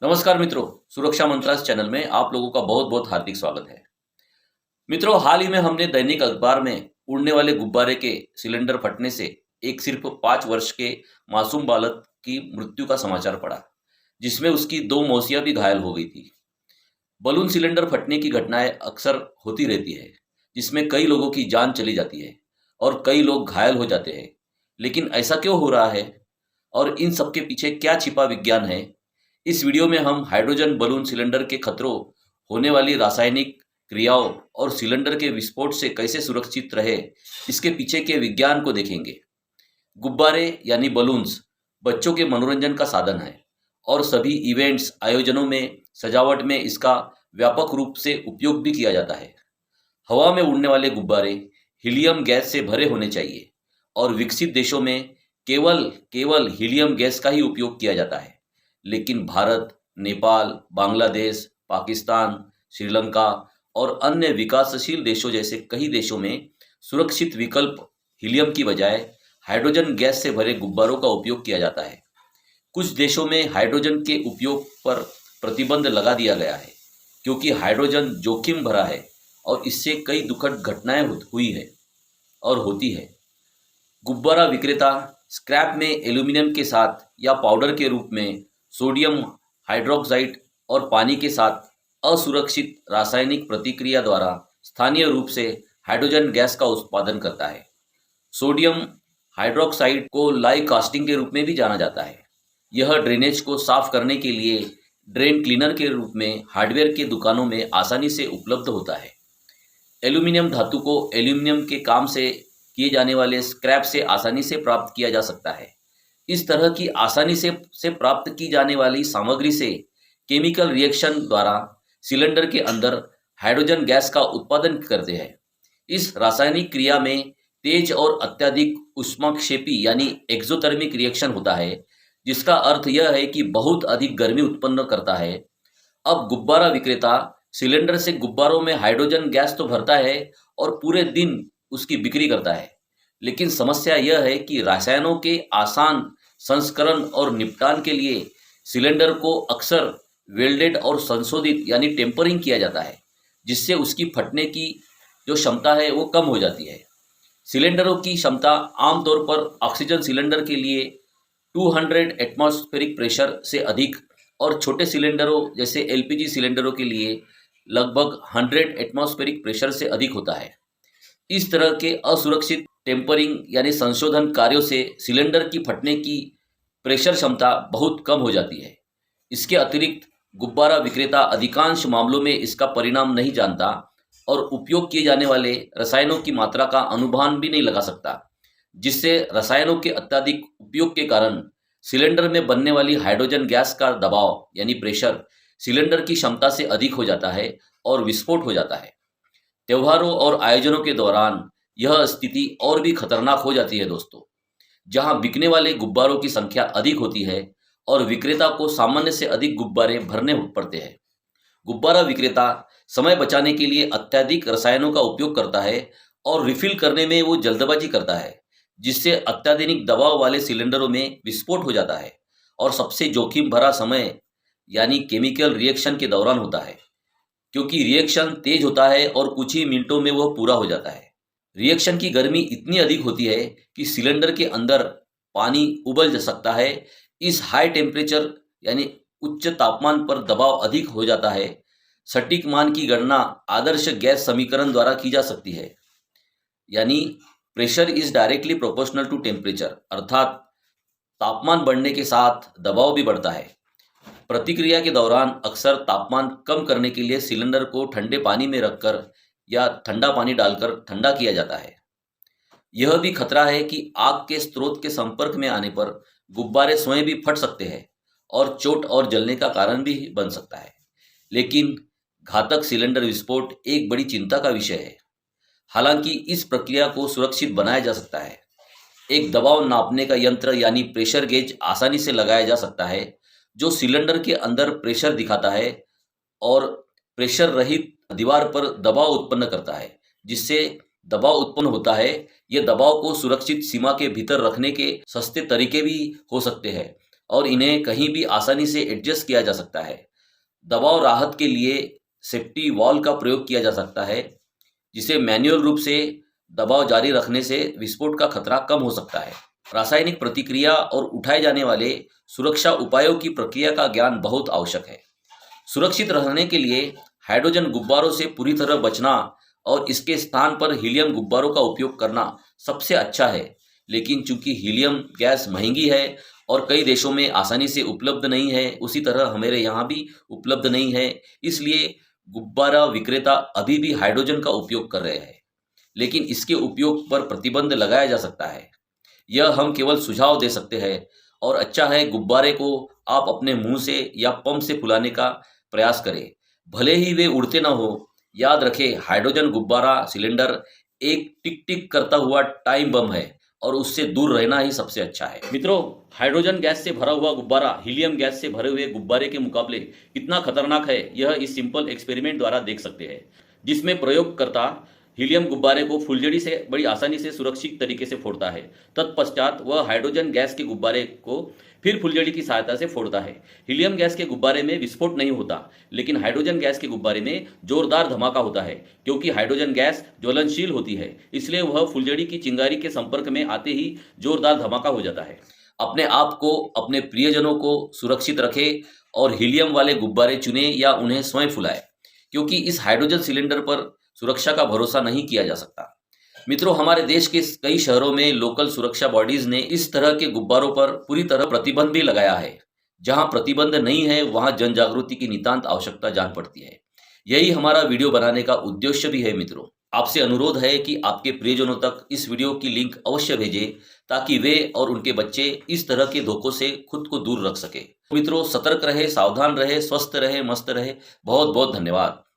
नमस्कार मित्रों, सुरक्षा मंत्रालय चैनल में आप लोगों का बहुत बहुत हार्दिक स्वागत है। मित्रों, हाल ही में हमने दैनिक अखबार में उड़ने वाले गुब्बारे के सिलेंडर फटने से एक सिर्फ 5 वर्ष के मासूम बालक की मृत्यु का समाचार पढ़ा, जिसमें उसकी 2 मौसियां भी घायल हो गई थी। बलून सिलेंडर फटने की घटनाएं अक्सर होती रहती है, जिसमें कई लोगों की जान चली जाती है और कई लोग घायल हो जाते हैं। लेकिन ऐसा क्यों हो रहा है और इन सब के पीछे क्या छिपा विज्ञान है? इस वीडियो में हम हाइड्रोजन बलून सिलेंडर के खतरों, होने वाली रासायनिक क्रियाओं और सिलेंडर के विस्फोट से कैसे सुरक्षित रहे, इसके पीछे के विज्ञान को देखेंगे। गुब्बारे यानी बलून्स बच्चों के मनोरंजन का साधन है और सभी इवेंट्स, आयोजनों में, सजावट में इसका व्यापक रूप से उपयोग भी किया जाता है। हवा में उड़ने वाले गुब्बारे हीलियम गैस से भरे होने चाहिए और विकसित देशों में केवल केवल हीलियम गैस का ही उपयोग किया जाता है। लेकिन भारत, नेपाल, बांग्लादेश, पाकिस्तान, श्रीलंका और अन्य विकासशील देशों जैसे कई देशों में सुरक्षित विकल्प हीलियम की बजाय हाइड्रोजन गैस से भरे गुब्बारों का उपयोग किया जाता है। कुछ देशों में हाइड्रोजन के उपयोग पर प्रतिबंध लगा दिया गया है, क्योंकि हाइड्रोजन जोखिम भरा है और इससे कई दुखद घटनाएं हुई है और होती है। गुब्बारा विक्रेता स्क्रैप में एल्यूमिनियम के साथ या पाउडर के रूप में सोडियम हाइड्रोक्साइड और पानी के साथ असुरक्षित रासायनिक प्रतिक्रिया द्वारा स्थानीय रूप से हाइड्रोजन गैस का उत्पादन करता है। सोडियम हाइड्रोक्साइड को लाई कास्टिंग के रूप में भी जाना जाता है। यह ड्रेनेज को साफ करने के लिए ड्रेन क्लीनर के रूप में हार्डवेयर के दुकानों में आसानी से उपलब्ध होता है। एल्यूमिनियम धातु को एल्यूमिनियम के काम से किए जाने वाले स्क्रैप से आसानी से प्राप्त किया जा सकता है। इस तरह की आसानी से प्राप्त की जाने वाली सामग्री से केमिकल रिएक्शन द्वारा सिलेंडर के अंदर हाइड्रोजन गैस का उत्पादन करते हैं। इस रासायनिक क्रिया में तेज और अत्यधिक ऊष्माक्षेपी यानी एक्सोथर्मिक रिएक्शन होता है, जिसका अर्थ यह है कि बहुत अधिक गर्मी उत्पन्न करता है। अब गुब्बारा विक्रेता सिलेंडर से गुब्बारों में हाइड्रोजन गैस तो भरता है और पूरे दिन उसकी बिक्री करता है, लेकिन समस्या यह है कि रसायनों के आसान संस्करण और निपटान के लिए सिलेंडर को अक्सर वेल्डेड और संशोधित यानी टेम्परिंग किया जाता है, जिससे उसकी फटने की जो क्षमता है वो कम हो जाती है। सिलेंडरों की क्षमता आमतौर पर ऑक्सीजन सिलेंडर के लिए 200 एटमॉस्फेरिक प्रेशर से अधिक और छोटे सिलेंडरों जैसे एलपीजी सिलेंडरों के लिए लगभग 100 एटमॉस्फेरिक प्रेशर से अधिक होता है। इस तरह के असुरक्षित टेम्परिंग यानी संशोधन कार्यों से सिलेंडर की फटने की प्रेशर क्षमता बहुत कम हो जाती है। इसके अतिरिक्त गुब्बारा विक्रेता अधिकांश मामलों में इसका परिणाम नहीं जानता और उपयोग किए जाने वाले रसायनों की मात्रा का अनुमान भी नहीं लगा सकता, जिससे रसायनों के अत्यधिक उपयोग के कारण सिलेंडर में बनने वाली हाइड्रोजन गैस का दबाव यानी प्रेशर सिलेंडर की क्षमता से अधिक हो जाता है और विस्फोट हो जाता है। त्योहारों और आयोजनों के दौरान यह स्थिति और भी खतरनाक हो जाती है दोस्तों, जहां बिकने वाले गुब्बारों की संख्या अधिक होती है और विक्रेता को सामान्य से अधिक गुब्बारे भरने पड़ते हैं। गुब्बारा विक्रेता समय बचाने के लिए अत्यधिक रसायनों का उपयोग करता है और रिफिल करने में वो जल्दबाजी करता है, जिससे अत्याधुनिक दबाव वाले सिलेंडरों में विस्फोट हो जाता है और सबसे जोखिम भरा समय यानी केमिकल रिएक्शन के दौरान होता है, क्योंकि रिएक्शन तेज होता है और कुछ ही मिनटों में वह पूरा हो जाता है। रिएक्शन की गर्मी इतनी अधिक होती है कि सिलेंडर के अंदर पानी उबल जा सकता है। इस हाई टेम्परेचर यानी उच्च तापमान पर दबाव अधिक हो जाता है। सटीक मान की गणना आदर्श गैस समीकरण द्वारा की जा सकती है, यानी pressure is directly proportional to temperature, अर्थात तापमान बढ़ने के साथ दबाव भी बढ़ता है। प्रतिक्रिया के दौरान अक्सर तापमान कम करने के लिए सिलेंडर को ठंडे पानी में रखकर या ठंडा पानी डालकर ठंडा किया जाता है। यह भी खतरा है कि आग के स्रोत के संपर्क में आने पर गुब्बारे स्वयं भी फट सकते हैं और चोट और जलने का कारण भी बन सकता है। लेकिन घातक सिलेंडर विस्फोट एक बड़ी चिंता का विषय है। हालांकि इस प्रक्रिया को सुरक्षित बनाया जा सकता है। एक दबाव नापने का यंत्र यानी प्रेशर गेज आसानी से लगाया जा सकता है, जो सिलेंडर के अंदर प्रेशर दिखाता है और प्रेशर रहित दीवार पर दबाव उत्पन्न करता है, जिससे दबाव उत्पन्न होता है। यह दबाव को सुरक्षित सीमा के भीतर रखने के सस्ते तरीके भी हो सकते हैं और इन्हें कहीं भी आसानी से एडजस्ट किया जा सकता है। दबाव राहत के लिए सेफ्टी वॉल्व का प्रयोग किया जा सकता है, जिसे मैन्युअल रूप से दबाव जारी रखने से विस्फोट का खतरा कम हो सकता है। रासायनिक प्रतिक्रिया और उठाए जाने वाले सुरक्षा उपायों की प्रक्रिया का ज्ञान बहुत आवश्यक है। सुरक्षित रहने के लिए हाइड्रोजन गुब्बारों से पूरी तरह बचना और इसके स्थान पर हीलियम गुब्बारों का उपयोग करना सबसे अच्छा है। लेकिन चूंकि हीलियम गैस महंगी है और कई देशों में आसानी से उपलब्ध नहीं है, उसी तरह हमारे यहाँ भी उपलब्ध नहीं है, इसलिए गुब्बारा विक्रेता अभी भी हाइड्रोजन का उपयोग कर रहे हैं। लेकिन इसके उपयोग पर प्रतिबंध लगाया जा सकता है। यह हम केवल सुझाव दे सकते हैं और अच्छा है गुब्बारे को आप अपने मुंह से या पंप से फुलाने का प्रयास करें, भले ही वे उड़ते ना हो। याद रखें, हाइड्रोजन गुब्बारा सिलेंडर एक टिक टिक करता हुआ टाइम बम है और उससे दूर रहना ही सबसे अच्छा है। मित्रों, हाइड्रोजन गैस से भरा हुआ गुब्बारा हीलियम गैस से भरे हुए गुब्बारे के मुकाबले कितना खतरनाक है, यह इस सिंपल एक्सपेरिमेंट द्वारा देख सकते हैं, जिसमें प्रयोगकर्ता हीलियम गुब्बारे को फुलझड़ी से बड़ी आसानी से सुरक्षित तरीके से फोड़ता है। तत्पश्चात वह हाइड्रोजन गैस के गुब्बारे को फिर फुलझड़ी की सहायता से फोड़ता है। हीलियम गैस के गुब्बारे में विस्फोट नहीं होता, लेकिन हाइड्रोजन गैस के गुब्बारे में जोरदार धमाका होता है। क्योंकि हाइड्रोजन गैस ज्वलनशील होती है, इसलिए वह फुलझड़ी की चिंगारी के संपर्क में आते ही जोरदार धमाका हो जाता है। अपने आप को, अपने प्रियजनों को सुरक्षित रखें और हीलियम वाले गुब्बारे चुनें या उन्हें स्वयं फुलाएं, क्योंकि इस हाइड्रोजन सिलेंडर पर सुरक्षा का भरोसा नहीं किया जा सकता। मित्रों, हमारे देश के कई शहरों में लोकल सुरक्षा बॉडीज ने इस तरह के गुब्बारों पर पूरी तरह प्रतिबंध भी लगाया है। जहां प्रतिबंध नहीं है, वहां जन जागृति की नितांत आवश्यकता जान पड़ती है। यही हमारा वीडियो बनाने का उद्देश्य भी है। मित्रों, आपसे अनुरोध है कि आपके प्रियजनों तक इस वीडियो की लिंक अवश्य भेजें, ताकि वे और उनके बच्चे इस तरह के धोखों से खुद को दूर रख सके। मित्रों, सतर्क रहे, सावधान रहे, स्वस्थ रहे, मस्त रहे। बहुत बहुत धन्यवाद।